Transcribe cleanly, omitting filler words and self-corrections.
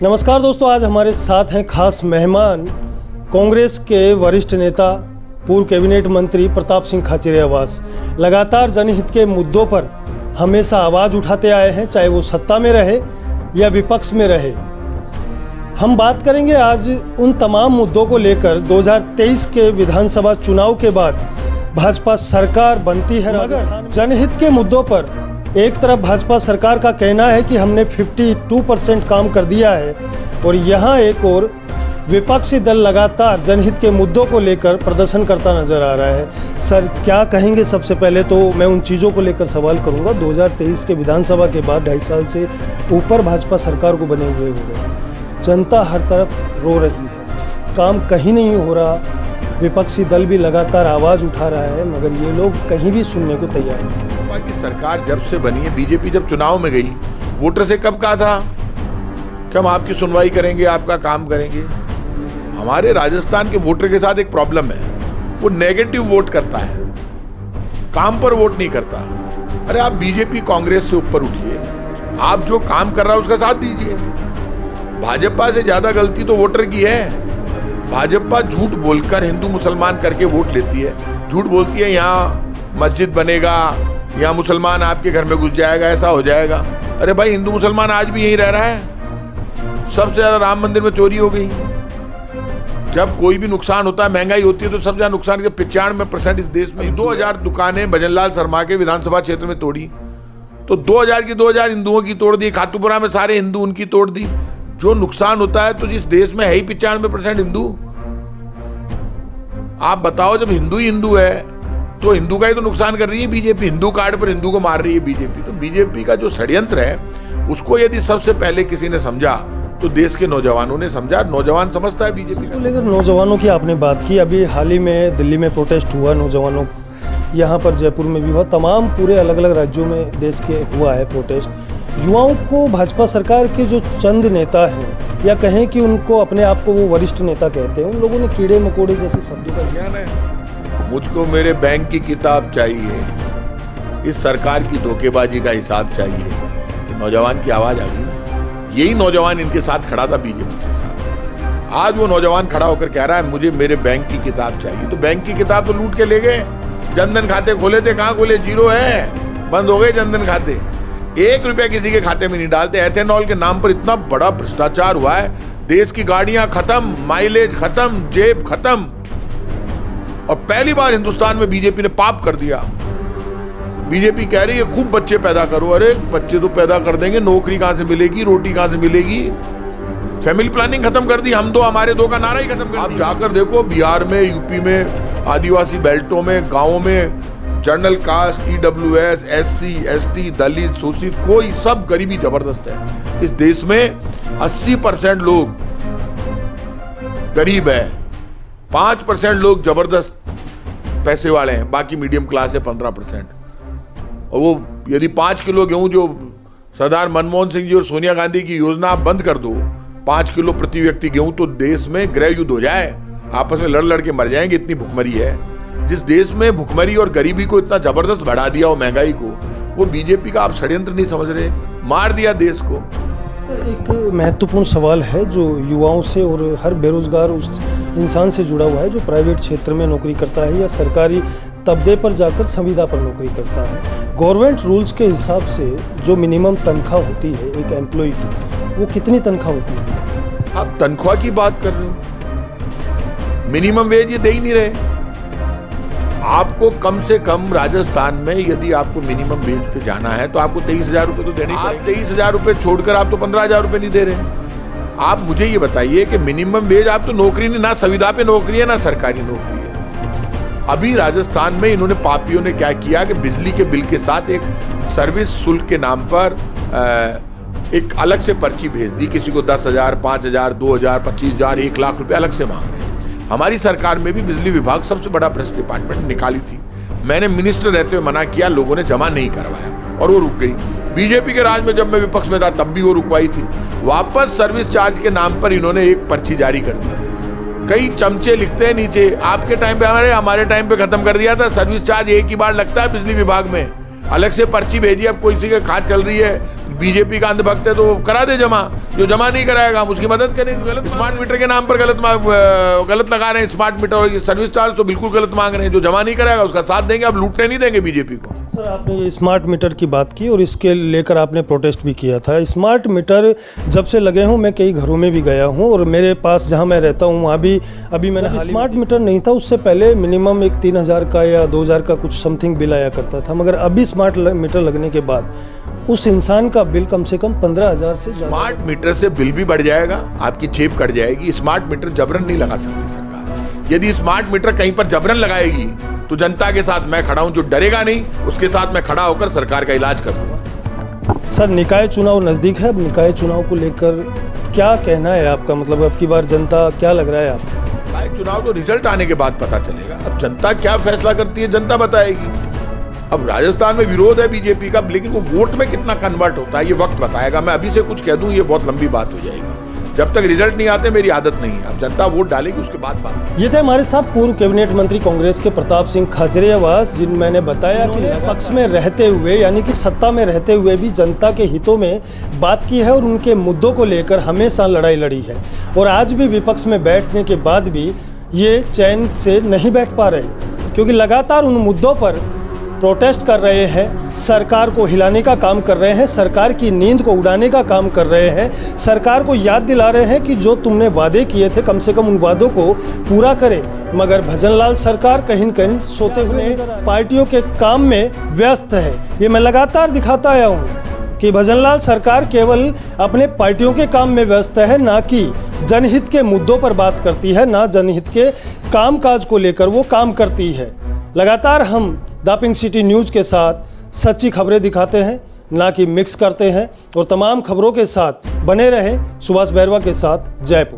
नमस्कार दोस्तों, आज हमारे साथ हैं खास मेहमान कांग्रेस के वरिष्ठ नेता पूर्व कैबिनेट मंत्री प्रताप सिंह खाचरियावास। लगातार जनहित के मुद्दों पर हमेशा आवाज़ उठाते आए हैं, चाहे वो सत्ता में रहे या विपक्ष में रहे। हम बात करेंगे आज उन तमाम मुद्दों को लेकर। 2023 के विधानसभा चुनाव के बाद भाजपा सरकार बनती है राजस्थान। जनहित के मुद्दों पर एक तरफ भाजपा सरकार का कहना है कि हमने 52% काम कर दिया है, और यहाँ एक और विपक्षी दल लगातार जनहित के मुद्दों को लेकर प्रदर्शन करता नजर आ रहा है। सर, क्या कहेंगे? सबसे पहले तो मैं उन चीज़ों को लेकर सवाल करूंगा। 2023 के विधानसभा के बाद 2.5 साल से ऊपर भाजपा सरकार को बने हुए हो गए। जनता हर तरफ रो रही है, काम कहीं नहीं हो रहा। विपक्षी दल भी लगातार आवाज़ उठा रहा है, मगर ये लोग कहीं भी सुनने को तैयार नहीं। की सरकार जब से बनी है, बीजेपी जब चुनाव में गई, वोटर से कब कहा था कि हम आपकी सुनवाई करेंगे, आपका काम करेंगे? हमारे राजस्थान के वोटर के साथ एक प्रॉब्लम है, वो नेगेटिव वोट करता है, काम पर वोट नहीं करता। अरे आप बीजेपी कांग्रेस से ऊपर उठिए, आप जो काम कर रहा है उसका साथ दीजिए। भाजपा से ज्यादा गलती तो वोटर की है। भाजपा झूठ बोलकर हिंदू मुसलमान करके वोट लेती है। झूठ बोलती है यहाँ मस्जिद बनेगा, यहाँ मुसलमान आपके घर में घुस जाएगा, ऐसा हो जाएगा। अरे भाई, हिंदू मुसलमान आज भी यहीं रह रहा है। सबसे ज्यादा राम मंदिर में चोरी हो गई। जब कोई भी नुकसान होता है, महंगाई होती है, तो सबसे ज्यादा नुकसान के 95% इस देश में। 2000 दुकानें भजनलाल शर्मा के विधानसभा क्षेत्र में तोड़ी, तो 2000 की 2000 हिंदुओं की तोड़ दी। खातूपुरा में सारे हिंदू उनकी तोड़ दी। जो नुकसान होता है, तो जिस देश में है ही 95% हिंदू, आप बताओ, जब हिंदू ही हिंदू है तो हिंदू का ही तो नुकसान कर रही है बीजेपी। हिंदू कार्ड पर हिंदू को मार रही है बीजेपी। तो बीजेपी का जो षड्यंत्र है, उसको यदि सबसे पहले किसी ने समझा तो देश के नौजवानों ने समझा। नौजवान समझता है बीजेपी को लेकर। नौजवानों की आपने बात की, अभी हाल ही में दिल्ली में प्रोटेस्ट हुआ नौजवानों, यहाँ पर जयपुर में भी हुआ, तमाम पूरे अलग अलग राज्यों में देश के हुआ है प्रोटेस्ट। युवाओं को भाजपा सरकार के जो चंद नेता हैं, या कहें कि उनको अपने आप को वो वरिष्ठ नेता कहते हैं, उन लोगों ने कीड़े मकोड़े जैसे शब्दों का ज्ञान है। मुझको मेरे बैंक की किताब चाहिए, इस सरकार की धोखेबाजी का हिसाब चाहिए। तो नौजवान की आवाज आ गई। यही नौजवान इनके साथ खड़ा था बीजेपी के साथ। आज वो नौजवान खड़ा होकर कह रहा है मुझे मेरे बैंक की किताब चाहिए। तो बैंक की किताब तो लूट के ले गए। जनधन खाते खोले थे, कहाँ खोले? जीरो है, बंद हो गए जनधन खाते। 1 रुपया किसी के खाते में नहीं डालते। एथेनॉल के नाम पर इतना बड़ा भ्रष्टाचार हुआ है। देश की गाड़ियां खत्म, माइलेज खत्म, जेब खत्म। और पहली बार हिंदुस्तान में बीजेपी ने पाप कर दिया। बीजेपी कह रही है खूब बच्चे पैदा करो। अरे बच्चे तो पैदा कर देंगे, नौकरी कहां से मिलेगी, रोटी कहां से मिलेगी? फैमिली प्लानिंग खत्म कर दी। हम दो हमारे दो का नारा ही खत्म कर दिया। आप जाकर देखो, बिहार में, यूपी में, आदिवासी बेल्टों में, गांवों में, general caste, EWS, SC, ST, दलित, शोषित, कोई, सब गरीबी जबरदस्त है। इस देश में 80% लोग गरीब है, 5% लोग जबरदस्त पैसे वाले हैं, बाकी मीडियम क्लास है 15%। और वो यदि 5 किलो गेहूं जो सरदार मनमोहन सिंह जी और सोनिया गांधी की योजना आप बंद कर दो, 5 किलो प्रति व्यक्ति गेहूं, तो देश में गृह युद्ध हो जाए, आपस में लड़ लड़ के मर जाएंगे, इतनी भुखमरी है। जिस देश में भुखमरी और गरीबी को इतना जबरदस्त बढ़ा दिया, और महंगाई को, वो बीजेपी का आप षड्यंत्र नहीं समझ रहे, मार दिया देश को। सर, एक महत्वपूर्ण सवाल है जो युवाओं से और हर बेरोजगार उस इंसान से जुड़ा हुआ है जो प्राइवेट क्षेत्र में नौकरी करता है या सरकारी तबदे पर जाकर संविदा पर नौकरी करता है। गवर्नमेंट रूल्स के हिसाब से जो मिनिमम तनख्वाह होती है एक एम्प्लॉय की, वो कितनी तनख्वाह होती है? आप तनख्वाह की बात कर रहे हो, मिनिमम वेज ये दे ही नहीं रहे। आपको कम से कम राजस्थान में यदि आपको मिनिमम वेज पे जाना है तो आपको 23,000 रुपए तो देने पड़ेंगे। आप 23,000 रुपए छोड़कर आप तो 15,000 रुपए नहीं दे रहे। आप मुझे ये बताइए कि मिनिमम वेज, आप तो नौकरी नहीं, ना संविदा पे नौकरी है, ना सरकारी नौकरी है। अभी राजस्थान में इन्होंने, पापियों ने क्या किया कि बिजली के बिल के साथ एक सर्विस शुल्क के नाम पर एक अलग से पर्ची भेज दी। किसी को 10,000, 5,000, 2,000, 25,000, 1 लाख रुपए अलग से मांग रहे हैं। हमारी सरकार में भी बिजली विभाग सबसे बड़ा भ्रष्ट डिपार्टमेंट निकाली थी। मैंने मिनिस्टर रहते हुए मना किया, लोगों ने जमा नहीं करवाया और वो रुक गई। बीजेपी के राज में जब मैं विपक्ष में था तब भी वो रुकवाई थी। वापस सर्विस चार्ज के नाम पर इन्होंने एक पर्ची जारी कर दी। कई चमचे लिखते हैं नीचे, आपके टाइम पे, हमारे टाइम पे खत्म कर दिया था। सर्विस चार्ज एक ही बार लगता है बिजली विभाग में, अलग से पर्ची भेजी। अब कोई किसी के खाद चल रही है बीजेपी का अंधभक्त है तो करा दे जमा, जो जमा नहीं कराएगा हम उसकी मदद करेंगे। गलत स्मार्ट मीटर के नाम पर गलत लगा रहे हैं, स्मार्ट मीटर सर्विस चार्ज तो बिल्कुल गलत मांग रहे हैं। जो जमा नहीं कराएगा उसका साथ देंगे, अब लूटने नहीं देंगे बीजेपी को। सर, आपने ये स्मार्ट मीटर की बात की और इसके लेकर आपने प्रोटेस्ट भी किया था। स्मार्ट मीटर जब से लगे हूँ, मैं कई घरों में भी गया हूँ और मेरे पास जहाँ मैं रहता हूँ वहाँ भी अभी मैंने स्मार्ट मीटर नहीं था, उससे पहले मिनिमम एक 3,000 का या 2,000 का कुछ समथिंग बिल आया करता था। मगर अभी स्मार्ट मीटर लगने के बाद उस इंसान का बिल कम से कम 15,000 से ज़्यादा। स्मार्ट मीटर से बिल भी बढ़ जाएगा, आपकी जेब कट जाएगी। स्मार्ट मीटर जबरन नहीं लगा सकती सरकार। यदि स्मार्ट मीटर कहीं पर जबरन लगाएगी तो जनता के साथ मैं खड़ा हूं, जो डरेगा नहीं उसके साथ मैं खड़ा होकर सरकार का इलाज कर दूंगा। सर, निकाय चुनाव नज़दीक है, अब निकाय चुनाव को लेकर क्या कहना है आपका? मतलब अब की बार जनता क्या लग रहा है आपको? निकाय चुनाव तो रिजल्ट आने के बाद पता चलेगा। अब जनता क्या फैसला करती है जनता बताएगी। अब राजस्थान में विरोध है बीजेपी का, लेकिन वो वोट में कितना कन्वर्ट होता है ये वक्त बताएगा। मैं अभी से कुछ कह दूं ये बहुत लंबी बात हो जाएगी। जब तक रिजल्ट नहीं आते मेरी आदत नहीं है। अब जनता वोट डालेगी उसके बाद बात। ये थे हमारे साथ पूर्व कैबिनेट मंत्री कांग्रेस के प्रताप सिंह खाचरियावास, जिन मैंने बताया कि पक्ष में रहते हुए यानी कि सत्ता में रहते हुए भी जनता के हितों में बात की है और उनके मुद्दों को लेकर हमेशा लड़ाई लड़ी है। और आज भी विपक्ष में बैठने के बाद भी ये चैन से नहीं बैठ पा रहे, क्योंकि लगातार उन मुद्दों पर प्रोटेस्ट कर रहे हैं, सरकार को हिलाने का काम कर रहे हैं, सरकार की नींद को उड़ाने का काम कर रहे हैं, सरकार को याद दिला रहे हैं कि जो तुमने वादे किए थे कम से कम उन वादों को पूरा करे। मगर भजनलाल सरकार कहीं न कहीं सोते हुए पार्टियों के काम में व्यस्त है। ये मैं लगातार दिखाता आया हूँ कि भजनलाल सरकार केवल अपने पार्टियों के काम में व्यस्त है, ना कि जनहित के मुद्दों पर बात करती है, ना जनहित के कामकाज को लेकर वो काम करती है। लगातार हम द पिंक सिटी न्यूज़ के साथ सच्ची खबरें दिखाते हैं, ना कि मिक्स करते हैं। और तमाम खबरों के साथ बने रहें सुभाष बैरवा के साथ। जयपुर।